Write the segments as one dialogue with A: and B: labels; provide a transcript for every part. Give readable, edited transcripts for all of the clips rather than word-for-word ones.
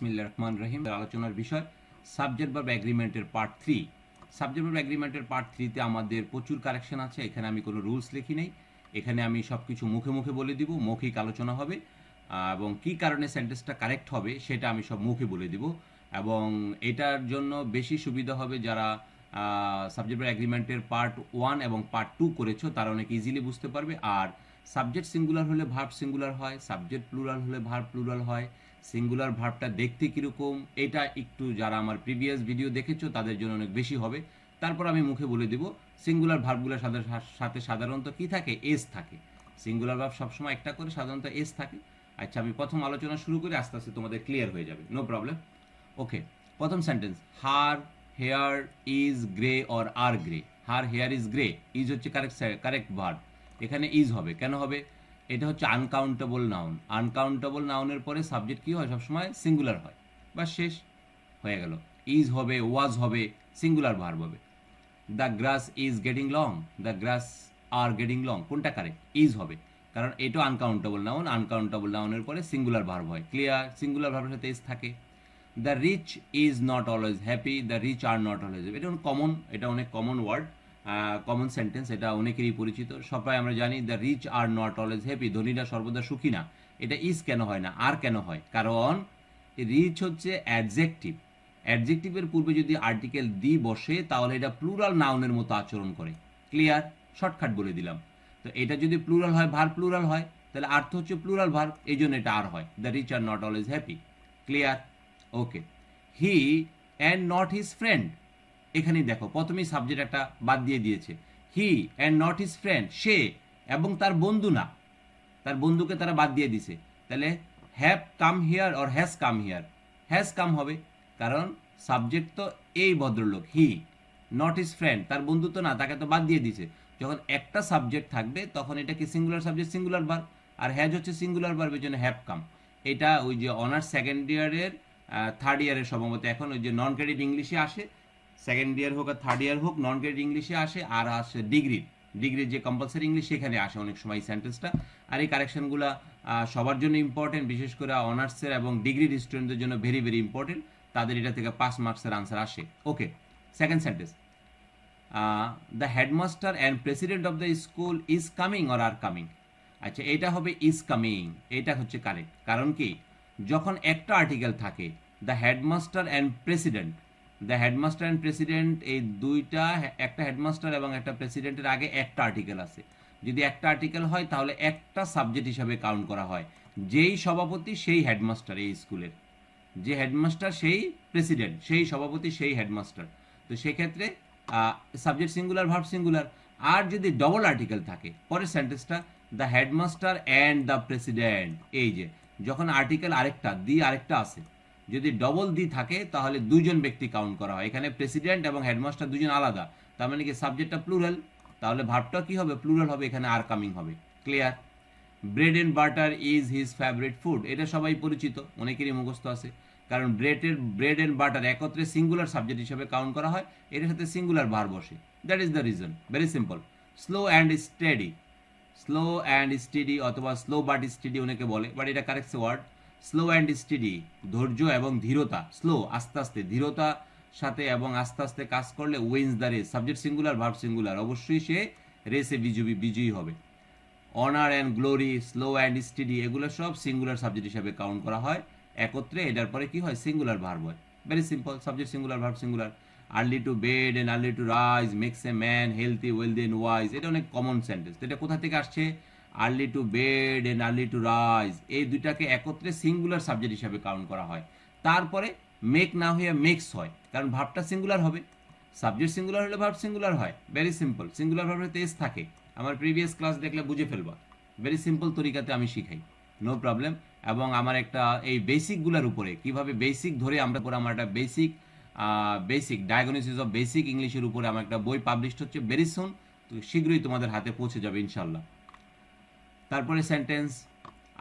A: বিসমিল্লাহির রহমানির রহিম। আলোচনার বিষয় সাবজেক্ট ভার্ব এগ্রিমেন্টের পার্ট 3। সাবজেক্ট ভার্ব এগ্রিমেন্টের পার্ট 3 তে আমাদের প্রচুর কারেকশন আছে। এখানে আমি কোনো রুলস লিখি নেই, এখানে আমি সব কিছু মুখে মুখে বলে দিব, মৌখিক আলোচনা হবে এবং কি কারণে সেন্টেন্সটা কারেক্ট হবে সেটা আমি সব মুখে বলে দিব। এবং এটার জন্য বেশি সুবিধা হবে যারা সাবজেক্ট ভার্ব এগ্রিমেন্টের পার্ট 1 এবং পার্ট 2 করেছো, তারা অনেক ইজিলি বুঝতে পারবে। আর সাবজেক্ট সিঙ্গুলার হলে ভার্ব সিঙ্গুলার হয়, সাবজেক্ট প্লুরাল হলে ভার্ব প্লুরাল হয়। সিঙ্গুলার ভার্বটা দেখতে কীরকম এটা একটু যারা আমার প্রিভিয়াস ভিডিও দেখেছো তাদের জন্য অনেক বেশি হবে। তারপর আমি মুখে বলে দিব। সিঙ্গুলার ভার্বগুলোর সাথে সাধারণত কি থাকে? এস থাকে। সিঙ্গুলার ভার্ব সবসময় একটা করে সাধারণত এস থাকে। আচ্ছা, আমি প্রথম আলোচনা শুরু করি, আস্তে আস্তে তোমাদের ক্লিয়ার হয়ে যাবে, নো প্রবলেম। ওকে, প্রথম sentence, her hair is grey or are grey. Her hair is grey, is হচ্ছে কারেক্ট ভার্ব। এখানে ইজ হবে, কেন হবে? এটা হচ্ছে আনকাউন্টেবল নাউন। আনকাউন্টেবল নাউনের পরে সাবজেক্ট কি হয়? সবসময় সিঙ্গুলার হয়, বা শেষ হয়ে গেল। ইজ হবে, ওয়াজ হবে, সিঙ্গুলার ভার্ব হবে। The grass is getting long, the grass are getting long, কোনটা কারেক্ট? ইজ হবে, কারণ এটা আনকাউন্টেবল নাউন। আনকাউন্টেবল নাউনের পরে সিঙ্গুলার ভার্ব হয়, ক্লিয়ার? সিঙ্গুলার ভার্বের সাথে ইজ থাকে। The rich is not always happy, the rich are not always happy. এটা অনেক কমন ওয়ার্ড, কমন সেন্টেন্স, এটা অনেকেরই পরিচিত, সবাই আমরা জানি। The rich are not always happy, ধনীরা সর্বদা সুখী না। এটা ইজ কেন হয় না, আর কেন হয়? কারণ রিচ হচ্ছে অ্যাডজেক্টিভ। অ্যাডজেক্টিভের পূর্বে যদি আর্টিকেল দি বসে তাহলে এটা প্লুরাল নাউনের মতো আচরণ করে, ক্লিয়ার? শর্টকাট বলে দিলাম। তো এটা যদি প্লুরাল হয়, ভার্ব প্লুরাল হয়, তাহলে আর্থ হচ্ছে প্লুরাল ভার্ব, এই জন্য এটা আর হয়। The rich are not always happy, clear? Okay, he and not his friend. এখানেই দেখো প্রথমেই সাবজেক্ট একটা বাদ দিয়ে দিয়েছে। He and not his friend, সে এবং তার বন্ধু না, তার বন্ধুকে তারা বাদ দিয়ে দিছে। তাহলে have come here or has come here, has come হবে, কারণ সাবজেক্ট তো এই ভদ্রলোক, হি। নট হিজ ফ্রেন্ড, তার বন্ধু তো না, তাকে তো বাদ দিয়ে দিছে। যখন একটা সাবজেক্ট থাকবে তখন এটা কি সিঙ্গুলার সাবজেক্ট, সিঙ্গুলার ভার্ব। আর হ্যাজ হচ্ছে সিঙ্গুলার ভার্ব, এই জন্য হ্যাভ কাম। এটা ওই যে অনার্স সেকেন্ড ইয়ারের থার্ড ইয়ারের সম্ভবত এখন ওই যে নন ক্রেডিট ইংলিশে আসে, সেকেন্ড ইয়ার হোক আর থার্ড ইয়ার হোক, নন ক্রেডিট ইংলিশে আসে। আর আসে ডিগ্রির যে কম্পালসারি ইংলিশ সেখানে আসে অনেক সময় এই সেন্টেন্সটা। আর এই কারেকশনগুলো সবার জন্য ইম্পর্টেন্ট, বিশেষ করে অনার্সের এবং ডিগ্রির স্টুডেন্টদের জন্য ভেরি ভেরি ইম্পর্টেন্ট। তাদের এটা থেকে 5 মার্কসের আনসার আসে। Okay, second sentence, the headmaster and president of the school is coming or are coming. আচ্ছা, এটা হবে ইজ কামিং, এটা হচ্ছে কারেক্ট। কারণ কি? যখন একটা আর্টিকেল থাকে, the headmaster and president, the headmaster and president, এই দুইটা, একটা হেডমাস্টার এবং একটা প্রেসিডেন্টের আগে একটা আর্টিকেল আছে। যদি একটা আর্টিকেল হয় তাহলে একটা সাবজেক্ট হিসাবে কাউন্ট করা হয়। যেই সভাপতি সেই হেডমাস্টার এই স্কুলের, যে হেডমাস্টার সেই প্রেসিডেন্ট, সেই সভাপতি সেই হেডমাস্টার। তো সেক্ষেত্রে সাবজেক্ট সিঙ্গুলার, ভার্ব সিঙ্গুলার। আর যদি ডবল আর্টিকেল থাকে, পরের সেন্টেন্সটা the headmaster and the president, এই যে যখন আর্টিকেল আরেকটা, দি আরেকটা আছে, যদি ডবল দি থাকে তাহলে দুইজন ব্যক্তি কাউন্ট করা হয়। এখানে প্রেসিডেন্ট এবং হেডমাস্টার দুজন আলাদা, তার মানে কি সাবজেক্টটা প্লুরাল, তাহলে ভার্বটা কি হবে? প্লুরাল হবে, এখানে আর কামিং হবে, clear? Bread and butter is his favourite food, এটা সবাই পরিচিত, অনেকেরই মুখস্থ আছে। কারণ ব্রেড এন্ড বাটার একত্রে সিঙ্গুলার সাবজেক্ট হিসেবে কাউন্ট করা হয়, এর সাথে সিঙ্গুলার ভার্ব বসে, that is the reason, very simple. Slow and steady, slow and steady অথবা স্লো বাট স্টেডি অনেকে বলে, বাট এটা correct word. Slow and steady, ধৈর্য এবং ধীরতা। স্লো আস্তে আস্তে, ধীরতা সাথে এবং আস্তে আস্তে কাজ করলে wins the race, subject singular, verb singular, অবশ্যই সে রেসে বিজয়ী হবে। Honour and glory, slow and steady, এগুলো সব সিঙ্গুলার সাবজেক্ট হিসাবে কাউন্ট করা হয় একত্রে, এটার পরে কি হয়? সিঙ্গুলার ভার্ব হয়, very simple, subject singular, verb singular. Early to bed and early to rise makes a man healthy wealthy and wise, এটা অনেক কমন সেন্টেন্স। এটা কোথা থেকে আসছে? Early to bed and early to rise, এই দুইটাকে একত্রে সিঙ্গুলার সাবজেক্ট হিসাবে কাউন্ট করা হয়। তারপরে মেক না হয়ে মেক্স হয়, কারণ ভার্বটা সিঙ্গুলার হবে। সাবজেক্ট সিঙ্গুলার হলে ভার্ব সিঙ্গুলার হয়, ভেরি সিম্পল। সিঙ্গুলার ভার্বের তেজ থাকে, আমার প্রিভিয়াস ক্লাস দেখলে বুঝে ফেলবা, ভেরি সিম্পল তরিকাতে আমি শিখাই, নো প্রবলেম। এবং আমার একটা এই বেসিকগুলোর উপরে কিভাবে বেসিক ধরে আমরা আমার একটা বেসিক ডায়াগনোসিস অফ বেসিক ইংলিশের উপরে আমার একটা বই পাবলিশড হচ্ছে, ভেরি সুন, তো শীঘ্রই তোমাদের হাতে পৌঁছে যাবে ইনশাল্লাহ। তারপরে sentence,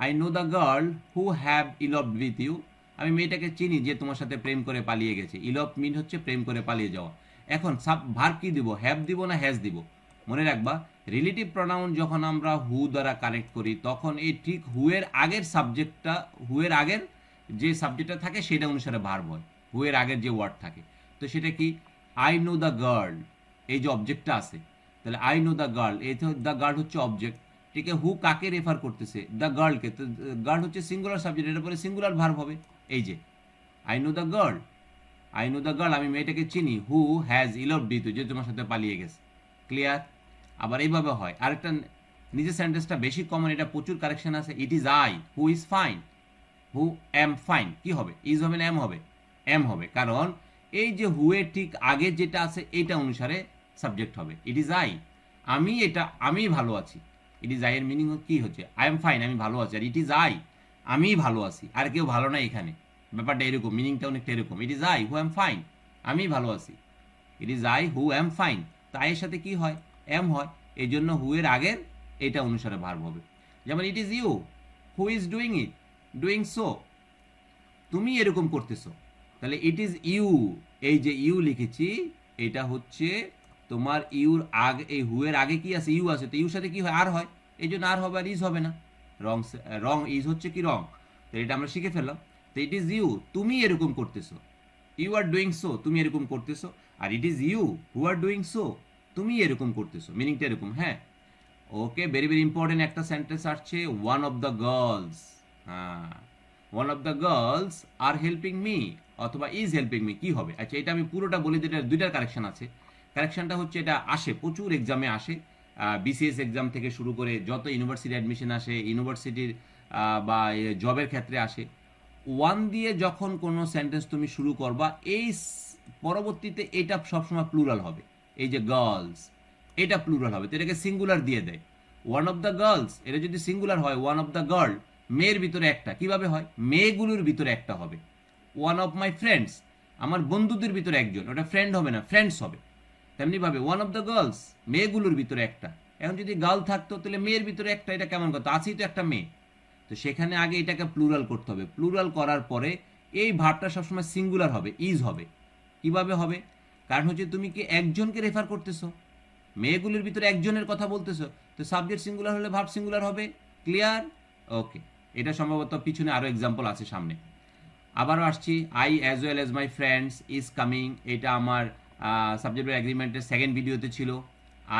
A: I know the girl who have involved with you, আমি মেয়েটাকে চিনি যে তোমার সাথে প্রেম করে পালিয়ে গেছে। ইলভ মিন হচ্ছে প্রেম করে পালিয়ে যাওয়া। এখন ভার্ব কি দিব? হ্যাভ দিব না হ্যাজ দিব? মনে রাখবা, রিলেটিভ প্রনাউন যখন আমরা হু দ্বারা কানেক্ট করি তখন এই ঠিক হু এর আগের সাবজেক্টটা, হু এর আগের যে সাবজেক্টটা থাকে সেটা অনুসারে ভার্ব হয়, হু এর আগের যে ওয়ার্ড থাকে। তো সেটা কি, আই নো দ্য গার্ল, এই যে অবজেক্টটা আছে, তাহলে আই নো দ্য গার্ল, এই তো দ্য গার্ল হচ্ছে অবজেক্ট, ঠিক আছে। হু কাকে রেফার করতেছে, দ্য গার্লকে, তো গার্ল হচ্ছে সিঙ্গুলার সাবজেক্ট, এর পরে সিঙ্গুলার ভার্ব হবে। এই যে I know the girl, I know the girl, আমি মেয়েটাকে চিনি, হু হ্যাজ ইলভড ইউ, যে তোমার সাথে পালিয়ে গেছে। ক্লিয়ার? আবার এইভাবে হয় আরেকটা, নিজের সেন্টেন্সটা বেশি কমন, এটা প্রচুর কারেকশন আছে। ইট is I who is fine, who am fine, কি হবে, ইজ হবে না এম হবে? এম হবে, কারণ এই যে হু এর ঠিক আগে যেটা আছে এইটা অনুসারে সাবজেক্ট হবে। ইট ইজ আই, আমি, এটা আমি ভালো আছি। ইট ইজ আই এর মিনিং কি হচ্ছে, আই এম ফাইন, আমি ভালো আছি। আর ইট ইজ আই, আমি ভালো আছি, আর কেউ ভালো না এখানে। ব্যাপারটা এরকম, মিনিংটা অনেকটা এরকম। ইট is I who am fine, আমি ভালো আছি। ইট is I who am fine, তো আই এর সাথে কি হয়, এম হয়, এই জন্য হু এর আগের এটা অনুসারে ভার্ব হবে। যেমন it is you who is doing it, doing so, তুমি এরকম করতেছো, তাহলে ইট ইজ ইউ, এই যে ইউ লিখেছি এটা হচ্ছে তোমার ইউর আগে, এই হু এর আগে কি আছে, ইউ আছে, তো ইউর সাথে কি হয়, আর হয়, এই জন্য আর হবে, আর ইজ হবে না। রং, রং ইজ হচ্ছে কি রং, তো এটা আমরা শিখে ফেললাম। তো ইট ইজ ইউ, তুমি এরকম করতেছো, ইউ আর ডুইং সো, তুমি এরকম করতেছো। আর it is you who are doing so, তুমি এরকম করতেছো, মিনিংটা এরকম। হ্যাঁ, ওকে, ভেরি ভেরি ইম্পর্টেন্ট একটা সেন্টেন্স আসছে, ওয়ান অফ দ্য গার্লস, হ্যাঁ, one of the girls are helping me, অথবা ইজ হেল্পিং মি, কি হবে? আচ্ছা, এটা আমি পুরোটা বলে দিই, এটা দুইটার কারেকশন আছে। কারেকশনটা হচ্ছে, এটা আসে প্রচুর এক্সামে আসে, বিসিএস এক্সাম থেকে শুরু করে যত ইউনিভার্সিটি অ্যাডমিশন আসে, ইউনিভার্সিটির বা জবের ক্ষেত্রে আসে, ওয়ান দিয়ে যখন কোনো সেন্টেন্স তুমি শুরু করবা, এই পরবর্তীতে এটা সবসময় প্লুরাল হবে। এই যে গার্লস, এটা প্লুরাল হবে, তো এটাকে সিঙ্গুলার দিয়ে দেয়। ওয়ান অফ দ্য গার্লস, এটা যদি সিঙ্গুলার হয়, ওয়ান অফ দ্য গার্ল, মেয়ের ভিতরে একটা, কিভাবে হয়, মেয়েগুলোর ভিতরে একটা হবে। ওয়ান অফ মাই ফ্রেন্ডস, আমার বন্ধুদের ভিতরে একজন, ওটা ফ্রেন্ড হবে না, ফ্রেন্ডস হবে। তেমনি ভাবে ওয়ান অফ দ্য গার্লস, মেয়েগুলোর ভিতরে একটা। এখন যদি গার্ল থাকতো তাহলে মেয়ের ভিতরে একটা, এটা কেমন কথা, আছেই তো একটা মেয়ে। তো সেখানে আগে এটাকে প্লুরাল করতে হবে, প্লুরাল করার পরে এই ভার্বটা সবসময় সিঙ্গুলার হবে, ইজ হবে। কিভাবে হবে, কারণ হচ্ছে তুমি কি একজনকে রেফার করতেছো, মেয়েগুলির ভিতরে একজনের কথা বলতেছো, তো সাবজেক্ট সিঙ্গুলার হলে ভার্ব সিঙ্গুলার হবে। ক্লিয়ার? ওকে, এটা সম্ভবত পিছনে আরো এক্সাম্পল আছে সামনে। আবারও আসছি, I as well as my friends is coming, এটা আমার সাবজেক্ট এগ্রিমেন্টের সেকেন্ড ভিডিওতে ছিল।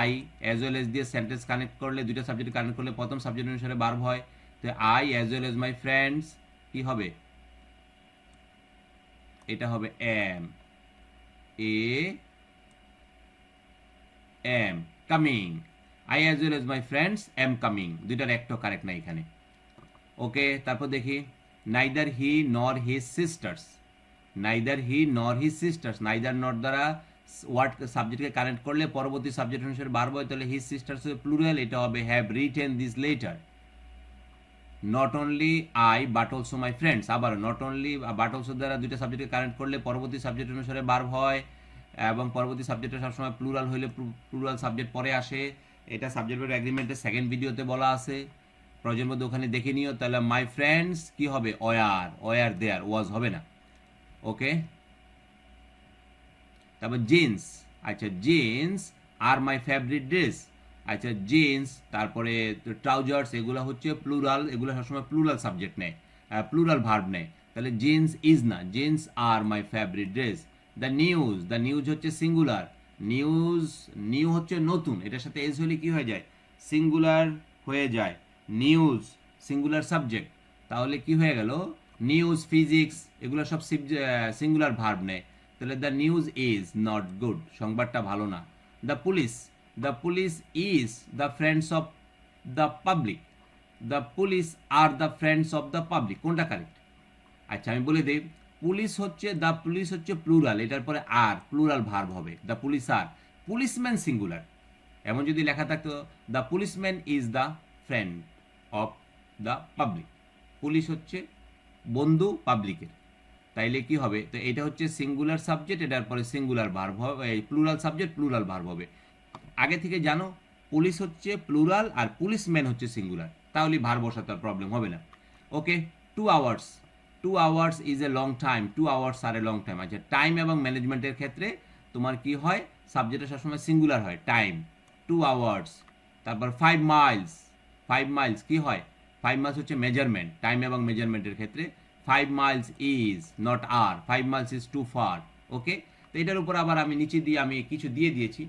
A: আই অ্যাজ ওয়েল এজ দিয়ে সেন্টেন্স কানেক্ট করলে, দুইটা সাবজেক্ট কানেক্ট করলে প্রথম সাবজেক্ট অনুসারে ভার্ব হয়। তো I as well as my friends কি হবে, এটা হবে am, A M coming, I as well as my friends am coming, দুইটার একটা কারেক্ট না এখানে। ওকে, তারপর দেখি, নাইদার হি নর হিজ সিস্টার্স, নাইদার হি নর হিজ সিস্টার্স, নাইদার নর দ্বারা ওয়ার্ড সাবজেক্টকে কানেক্ট করলে পরবর্তী সাবজেক্ট অনুসারে ভার্ব হয়, তাহলে হিজ সিস্টার্স প্লুরাল, এটা হবে have written this letter. Not only I but also my friends, আবার নট অনলি বাট অলসো দ্বারা দুইটা সাবজেক্টকে কানেক্ট করলে পরবর্তী সাবজেক্ট অনুসারে ভার্ব হয়, এবং পরবর্তী সাবজেক্টে সবসময় প্লুরাল হইলে প্লুরাল সাবজেক্ট পরে আসে। এটা সাবজেক্ট ভার্ব এগ্রিমেন্টের সেকেন্ড ভিডিওতে বলা আছে, প্রয়োজন মধ্যে ওখানে দেখে নিও। তাহলে মাই ফ্রেন্ডস কি হবে, ওয়ার, ওয়ার দেয়ার, ওয়াজ হবে না। ওকে, তারপর জিন্স, আচ্ছা jeans are my favourite dress, আচ্ছা জিন্স, তারপরে ট্রাউজার্স, এগুলো হচ্ছে প্লুরাল, এগুলো সবসময় প্লুরাল সাবজেক্ট নেয়, প্লুরাল ভার্ব নেয়। তাহলে জিন্স ইজ না, jeans are my favourite dress. The news, the news হচ্ছে সিঙ্গুলার, নিউজ, নিউ হচ্ছে নতুন, এটার সাথে এজ হলে কি হয়ে যায়, সিঙ্গুলার হয়ে যায়। নিউজ সিঙ্গুলার সাবজেক্ট, তাহলে কি হয়ে গেল, নিউজ, ফিজিক্স, এগুলো সব সিঙ্গুলার ভার্ব নেয়। তাহলে the news is not good, সংবাদটা ভালো না। The police, the police is the friends of the public, the police are the friends of the public, কোনটা কারেক্ট? আচ্ছা আমি বলে দিই, পুলিশ হচ্ছে, দ্য পুলিশ হচ্ছে প্লুরাল, এটার পরে আর প্লুরাল ভার্ব হবে, the police are, policeman singular. এমন যদি লেখা থাকতো the policeman is the friend of the public, police হচ্ছে বন্ধু পাবলিকের, তাইলে কি হবে, তো এটা হচ্ছে সিঙ্গুলার সাবজেক্ট, এটার পরে সিঙ্গুলার ভার্ব হবে, প্লুরাল সাবজেক্ট প্লুরাল ভার্ব হবে। আগে থেকে জানো পুলিশ হচ্ছে প্লুরাল আর পুলিশম্যান হচ্ছে সিঙ্গুলার, তাহলে ভার্ব বসাতে প্রবলেম হবে না। Okay, 2 hours, 2 hours is a long time, 2 hours are a long time. আচ্ছা, টাইম এবং ম্যানেজমেন্টের ক্ষেত্রে তোমার কি হয়, সাবজেক্টটা সবসময় সিঙ্গুলার হয়, টাইম, 2 আওয়ার্স। তারপর 5 মাইলস, 5 মাইলস কি হয়, 5 মাইলস হচ্ছে মেজারমেন্ট, টাইম এবং মেজারমেন্টের ক্ষেত্রে 5 miles is not are, 5 miles is too far. ওকে, তো এটার উপর আবার আমি নিচে দিয়ে আমি কিছু দিয়ে দিয়েছি,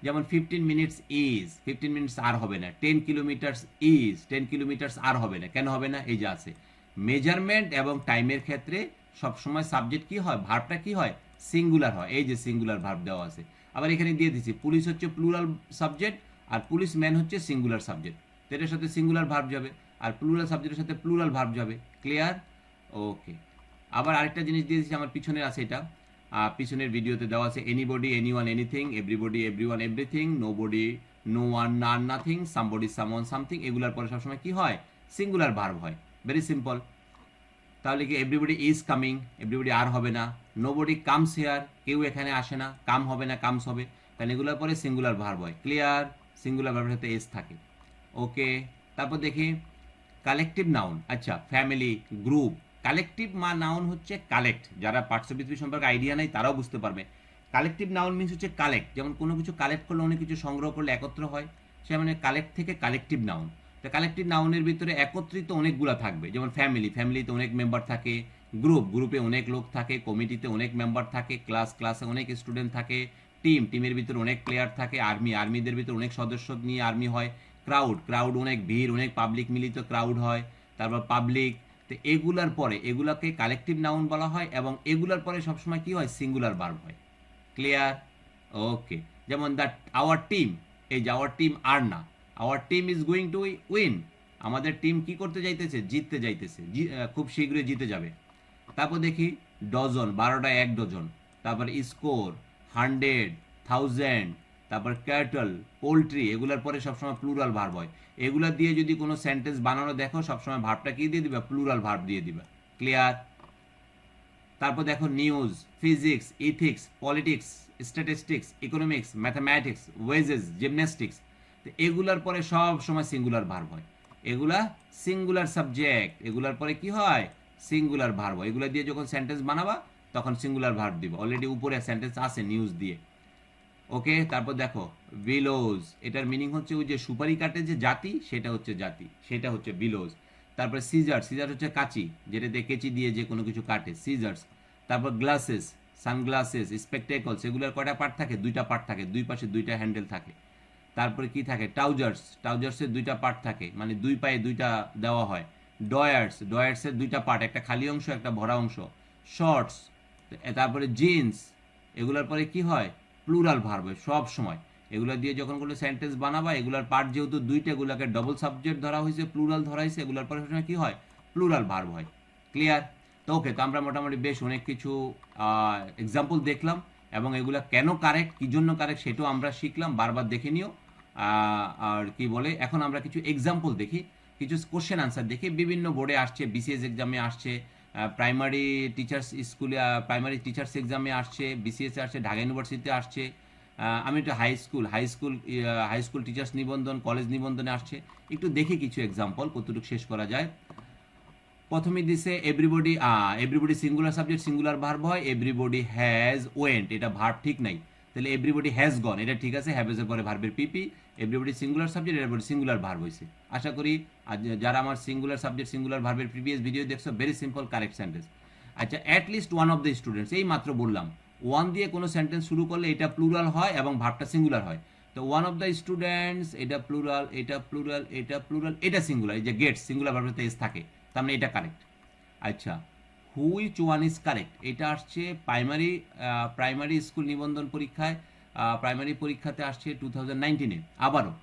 A: যেমন 15 minutes is, 15 minutes আর হবে না। 10 kilometers is, 10 kilometers আর হবে না। কেন হবে না? এই যে আছে মেজারমেন্ট এবং টাইমের ক্ষেত্রে সবসময় সাবজেক্ট কি হয়, ভার্বটা কি হয়, সিঙ্গুলার হয়। এই যে সিঙ্গুলার ভার্ব দেওয়া আছে। আবার এখানে দিয়ে দিচ্ছি পুলিশ হচ্ছে প্লুরাল সাবজেক্ট আর পুলিশ ম্যান হচ্ছে সিঙ্গুলার সাবজেক্ট, তো এটার সাথে সিঙ্গুলার ভার্ব যাবে আর প্লুরাল সাবজেক্টের সাথে প্লুরাল ভার্ব যাবে। ক্লিয়ার? ওকে, আবার আরেকটা জিনিস দিয়ে দিচ্ছি, আমার পিছনে আছে এটা, পিছনের ভিডিওতে দেওয়া আছে anybody, anyone, anything, everybody, everyone, everything, nobody, no one, none, nothing, somebody, someone, something, এগুলোর পরে সবসময় কি হয়, সিঙ্গুলার ভার্ব হয়। Very simple. তাহলে কি everybody is coming, everybody are হবে না। নোবডি কামস হেয়ার, কেউ এখানে আসে না, কাম হবে না, কামস হবে। তাহলে এগুলোর পরে সিঙ্গুলার ভার্ব হয়। ক্লিয়ার? সিঙ্গুলার ভার্বের সাথে এস থাকে। ওকে, তারপর দেখি কালেকটিভ নাউন। আচ্ছা, ফ্যামিলি, গ্রুপ। কালেকটিভ নাউন হচ্ছে কালেক্ট, যারা পার্শ্ববৃত্তি সম্পর্কে আইডিয়া নেই তারাও বুঝতে পারবে। কালেকটিভ নাউন মিনস হচ্ছে কালেক্ট, যেমন কোনো কিছু কালেক্ট করলে অনেক কিছু সংগ্রহ করলে একত্র হয়, সে মানে কালেক্ট থেকে কালেকটিভ নাউন। তো কালেকটিভ নাউনের ভিতরে একত্রিত অনেকগুলো থাকবে, যেমন ফ্যামিলি, ফ্যামিলিতে অনেক মেম্বার থাকে, গ্রুপ, গ্রুপে অনেক লোক থাকে, কমিটিতে অনেক মেম্বার থাকে, ক্লাস, ক্লাসে অনেক স্টুডেন্ট থাকে, টিম, টিমের ভিতরে অনেক প্লেয়ার থাকে, আর্মি, আর্মিদের ভিতরে অনেক সদস্য নিয়ে আর্মি হয়, ক্রাউড, ক্রাউড অনেক ভিড়, অনেক পাবলিক মিলিত ক্রাউড হয়, তারপর পাবলিক। তো এগুলার পরে এগুলাকে কালেকটিভ নাউন বলা হয় এবং এগুলার পরে সবসময় কি হয়, সিঙ্গুলার ভার্ব হয়। ক্লিয়ার? ওকে, যেমন দ্যাট আওয়ার টিম, এই যে আওয়ার টিম আর না, our team is going to win, আমাদের টিম কি করতে যাইতেছে, জিততে যাইতেছে, খুব শীঘ্রই জিতে যাবে। তারপর দেখি ডজন, 12টা 1 ডজন। তারপর স্কোর, 100, 1000, তারপর ক্যাটল, পোলট্রি, এগুলোর পরে সবসময় প্লুরাল ভার্ব হয়। এগুলা দিয়ে যদি কোনো সেন্টেন্স বানানো দেখো, সবসময় ভার্বটা কি দিয়ে দিবা, প্লুরাল ভার্ব দিয়ে দিবা। ক্লিয়ার? তারপর দেখো news, physics, ethics, politics, statistics, economics, mathematics, wages, gymnastics, তো এগুলার পরে সব সময় সিঙ্গুলার ভার্ব হয়। এগুলা সিঙ্গুলার সাবজেক্ট, এগুলার পরে কি হয়, সিঙ্গুলার ভার্ব হয়। এগুলা দিয়ে যখন সেন্টেন্স বানাবা তখন সিঙ্গুলার ভার্ব দিব। অলরেডি উপরে সেন্টেন্স আছে নিউজ দিয়ে। ওকে, তারপর দেখো বিলোজ, এটার মিনিং হচ্ছে ওই যে সুপারি কাটে যে জাতি, সেটা হচ্ছে জাতি, সেটা হচ্ছে বিলোজ। তারপর সিজার, সিজার হচ্ছে কাঁচি, যেটাতে কেচি দিয়ে যে কোনো কিছু কাটে, সিজার্স। তারপর গ্লাসেস, সানগ্লাসেস, স্পেকটেকলস, এগুলোর কয়টা পার্ট থাকে, 2টা পার্ট থাকে, দুই পাশে 2টা হ্যান্ডেল থাকে। তারপরে কি থাকে, ট্রাউজার্স, ট্রাউজার্সের 2টা পার্ট থাকে, মানে 2 পায়ে 2টা দেওয়া হয়। ডয়ার্স, ডয়ার্সের 2টা পার্ট, একটা খালি অংশ একটা ভরা অংশ। শর্টস, তারপরে জিন্স, এগুলোর পরে কি হয়, প্লুরাল ভার্ব হয় সব সময়। এগুলো দিয়ে যখন কোনো সেন্টেন্স বানাবা, এগুলার পার্ট যেহেতু 2টা, এগুলোকে ডবল সাবজেক্ট ধরা হয়েছে, প্লুরাল ধরা হয়েছে, এগুলোর পরে সবসময় কি হয়, প্লুরাল ভার্ব হয়। ক্লিয়ার? তো ওকে, তো আমরা মোটামুটি বেশ অনেক কিছু এক্সাম্পল দেখলাম এবং এগুলা কেন কারেক্ট, কি জন্য কারেক্ট সেটাও আমরা শিখলাম, বারবার দেখে নিও। আর কি বলে, এখন আমরা কিছু এক্সাম্পল দেখি, কিছু কোশ্চেন আনসার দেখি। বিভিন্ন বোর্ডে আসছে, বিসিএস এক্সামে আসছে, প্রাইমারি টিচার্স স্কুলে, প্রাইমারি টিচার্স এক্সামে আসছে, বিসিএস আসছে, ঢাকা ইউনিভার্সিটিতে আসছে। আমি একটু হাই স্কুল টিচার্স নিবন্ধন, কলেজ নিবন্ধনে আসছে। একটু দেখি কিছু এক্সাম্পল কতটুকু শেষ করা যায়। প্রথমে দিছে everybody, everybody singular subject, singular verb হয়। এভরিবডি হ্যাজ ওয়েন্ট, এটা ভার্ব ঠিক নাই, তাহলে এভরিবডি হ্যাজ গন, এটা ঠিক আছে, হ্যাভ এর পরে ভার্বের PP. Everybody singular subject, everybody singular verb হয়েছে। আশা করি যারা আমার সিঙ্গুলার সাবজেক্ট সিঙ্গুলার ভার্বের প্রিভিয়াস ভিডিও দেখছো, ভেরি সিম্পল কারেক্ট সেন্টেন্স। আচ্ছা, at least one of the students, এই মাত্র বললাম ওয়ান দিয়ে কোনো সেন্টেন্স শুরু করলে এটা প্লুরাল হয় এবং ভার্বটা সিঙ্গুলার হয়। তো ওয়ান অফ দ্য স্টুডেন্টস, এটা প্লুরাল, এটা প্লুরাল, এটা প্লুরাল, এটা সিঙ্গুলার। এই যে গেটস, সিঙ্গুলার ভার্বের এস থাকে, তার মানে এটা কারেক্ট। আচ্ছা, হুইচ ওয়ান ইজ কারেক্ট, এটা আসছে প্রাইমারি স্কুল নিবন্ধন পরীক্ষায়, প্রাইমারি পরীক্ষাতে আসছে 2019-এ। আবারও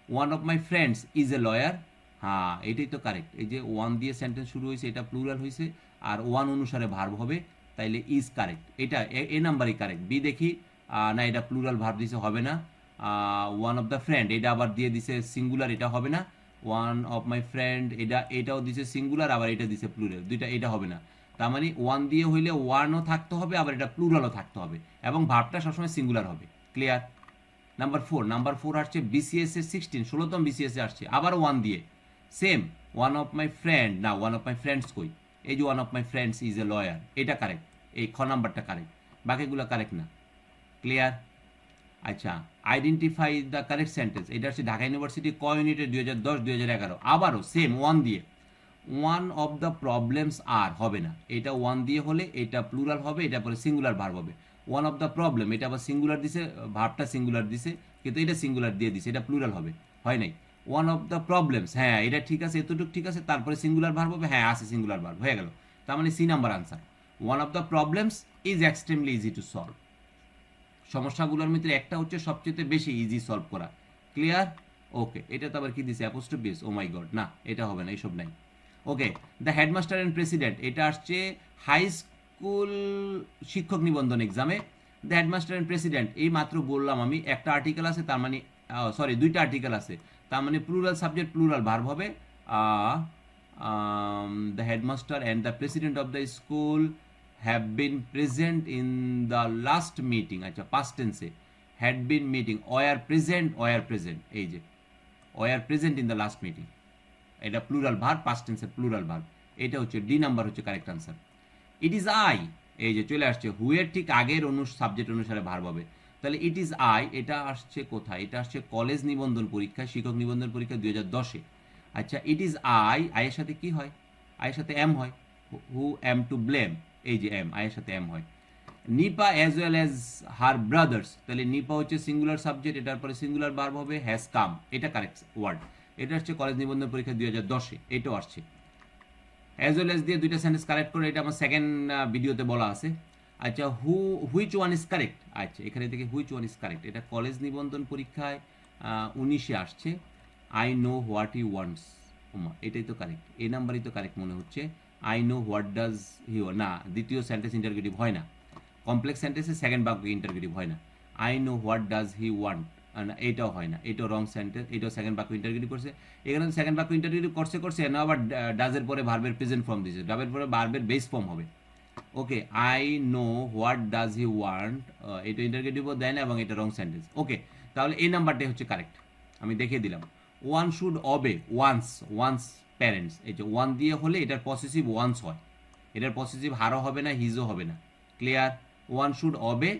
A: one of my friends is a lawyer, হ্যাঁ এটাই তো কারেক্ট। এই যে ওয়ান দিয়ে সেন্টেন্স শুরু হয়েছে, এটা প্লুরাল হয়েছে আর ওয়ান অনুসারে ভার্ব হবে, তাইলে ইজ কারেক্ট, এটা এ নাম্বারই কারেক্ট। বি দেখি, না এটা প্লুরাল ভার্ব দিছে, হবে না। ওয়ান অফ দ্য ফ্রেন্ড, এটা আবার দিয়ে দিছে সিঙ্গুলার, এটা হবে না। ওয়ান অফ মাই ফ্রেন্ড, এটাও দিছে সিঙ্গুলার, আবার এটা দিছে প্লুরাল, দুইটা, এটা হবে না। তার মানে ওয়ান দিয়ে হইলে ওয়ানও থাকতে হবে, আবার এটা প্লুরালও থাকতে হবে এবং ভার্বটা সবসময় সিঙ্গুলার হবে। ক্লিয়ার? নাম্বার ফোর আসছে বিসিএস এর 16তম বিসিএস এ আসছে, আবার ওয়ান দিয়ে same. One of my friend, না ওয়ান অফ মাই ফ্রেন্ডস কই, এই যে one of my friends is a lawyer, এটা কারেক্ট, এই খ নাম্বারটা কারেক্ট, বাকিগুলো কারেক্ট না। ক্লিয়ার? আচ্ছা, আইডেন্টিফাই দ্য কারেক্ট সেন্টেন্স, এটা হচ্ছে ঢাকা ইউনিভার্সিটি ক ইউনিটের 2010-2011, আবারও সেম ওয়ান দিয়ে। ওয়ান অফ দ্য প্রবলেমস আর হবে না, এটা ওয়ান দিয়ে হলে এটা প্লুরাল হবে, এটা পরে সিঙ্গুলার ভার্ব হবে। ওয়ান অফ দ্য প্রবলেম, এটা আবার সিঙ্গুলার দিছে, ভার্বটা সিঙ্গুলার দিছে, কিন্তু এটা সিঙ্গুলার দিয়ে দিছে, এটা প্লুরাল হবে, হয় নাই। ওয়ান অফ দ্য প্রবলেমস, হ্যাঁ এটা ঠিক আছে, এতটুকু ঠিক আছে, তারপরে সিঙ্গুলার ভার্ব হবে, হ্যাঁ আছে সিঙ্গুলার ভার্ব, হয়ে গেল। তার মানে C number answer. One of the problems is extremely easy to solve. সমস্যাগুলোর ভিতরে একটা হচ্ছে সবচেয়ে বেশি ইজি সলভ করা। ক্লিয়ার? ওকে, এটা তো আবার কি দিছে, apostrophe S, oh my God, না এটা হবে না, এইসব নাই। Okay, the headmaster and president, এটা আসছে হাই স্কুল শিক্ষক নিবন্ধন এক্সামে। দ্য হেডমাস্টার অ্যান্ড প্রেসিডেন্ট, এই মাত্র বললাম আমি, একটা আর্টিকেল আছে, তার মানে সরি দুইটা আর্টিকেল আছে, তার মানে প্লুরাল সাবজেক্ট প্লুরাল ভার্ব হবে। The headmaster and the president of the school have been present in the last meeting, আচ্ছা পাস্ট টেন্সে had been meeting, were present, এই যে were present in the last meeting, এটা plural verb, past টেন্সের plural verb, এটা হচ্ছে D number হচ্ছে correct answer. It is I, এই যে চলে আসছে, হু এর ঠিক আগের সাবজেক্ট অনুসারে ভার্ব হবে, তাহলে ইট ইজ আই, এটা আসছে কোথায়, এটা আসছে কলেজ নিবন্ধন পরীক্ষা, শিক্ষক নিবন্ধন পরীক্ষা 2010-এ। আচ্ছা, ইট ইজ আই, আয়ের সাথে কি হয়, আয়ের সাথে এম হয়, হু এম টু ব্লেম, এই যে এম, আয়ের সাথে এম হয়। Nipa as well as her brothers, তাহলে নিপা হচ্ছে সিঙ্গুলার সাবজেক্ট, এটার পরে সিঙ্গুলার ভার্ব হবে হ্যাজ কাম, এটা কারেক্ট ওয়ার্ড, এটা হচ্ছে কলেজ নিবন্ধন পরীক্ষা 2010-এ, এটাও আসছে। অ্যাজ ওয়েল অ্যাজ দিয়ে দুইটা সেন্টেন্স কারেক্ট করে, এটা আমার সেকেন্ড ভিডিওতে বলা আছে। আচ্ছা, হুইচ ওয়ান ইজ কারেক্ট, আচ্ছা এখানে থেকে হুইচ ওয়ান ইজ কারেক্ট, এটা কলেজ নিবন্ধন পরীক্ষায় 19-এ আসছে। I know what he wants, ওমা এটাই তো কারেক্ট, এই নাম্বারই তো কারেক্ট মনে হচ্ছে। আই নো হোয়াট ডাজ হি, না দ্বিতীয় সেন্টেন্স ইন্টারগেটিভ হয় না, কমপ্লেক্স সেন্টেন্সে সেকেন্ড বাক্য ইন্টারগেটিভ হয় না। I know what does he want, এটাও হয় না, এটাও রং সেন্টেন্স, এটাও সেকেন্ড বাক্য ইন্টারগেটিভ করছে। এখানে সেকেন্ড বাক্য ইন্টারগেটিভ করছে না, আবার ডাজের পরে ভার্বের প্রেজেন্ট ফর্ম দিয়েছে, ডাবের পরে ভার্বের বেস ফর্ম হবে। Okay, I know what does he want, এটা ইন্টারগেটিভও দেয় না এবং এটা রং সেন্টেন্স। ওকে, তাহলে এই নাম্বারটাই হচ্ছে কারেক্ট, আমি দেখিয়ে দিলাম। One should obey one's parents, এই যে ওয়ান দিয়ে হলে এটার পসেসিভ ওয়ান্স হয়, এটার পসেসিভ হারও হবে না, হিজও হবে না। Clear? One should obey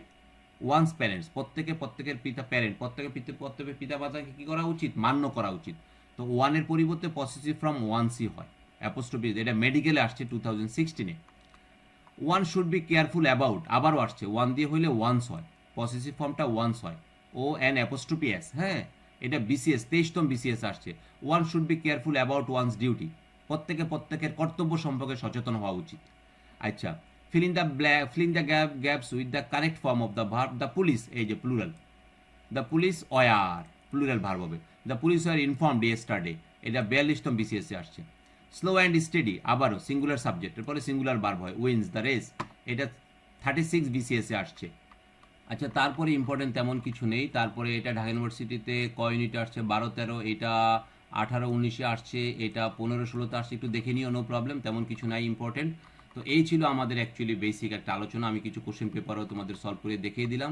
A: one's parents, প্রত্যেকের পিতা প্যারেন্ট, প্রত্যেকের পিতা মাতাকে কি করা উচিত, মান্য করা উচিত। তো ওয়ানের পরিবর্তে পসেসিভ ফ্রম ওয়ান্সই হয়, অ্যাপোস্ট্রফি, এটা মেডিকেলে আসছে 2016-এ। One should be careful about, আবারও আসছে, ওয়ান দিয়ে হইলে ওয়ান্স হয়, পসেসিভ ফর্মটা ওয়ান্স হয়, ও এন অ্যাপোস্ট্রফি এস, হ্যাঁ এটা বিসিএস 23তম বিসিএস আসছে। One should be careful about one's duty, প্রত্যেকের কর্তব্য সম্পর্কে সচেতন হওয়া উচিত। আচ্ছা, fill in the gaps with the correct form of the verb the police, এই যে plural, the police were plural verb হবে, the police were informed yesterday, এটা 42তম বিসিএস এ আসছে। স্লো অ্যান্ড স্টেডি, আবারও সিঙ্গুলার সাবজেক্ট, এরপরে সিঙ্গুলার ভার্ব হয়, wins the race, এটা 36 BCS এ আসছে। আচ্ছা, তারপরে ইম্পর্টেন্ট তেমন কিছু নেই। তারপরে এটা ঢাকা ইউনিভার্সিটিতে ক ইউনিটে আসছে, 12-13, এটা 18-19-এ আসছে, এটা 15-16-তে আসছে, একটু দেখে নিও, নো প্রবলেম, তেমন কিছু নাই ইম্পর্টেন্ট। তো এই ছিল আমাদের অ্যাকচুয়ালি বেসিক একটা আলোচনা, আমি কিছু কোশ্চেন পেপারও তোমাদের সলভ করে দেখিয়ে দিলাম।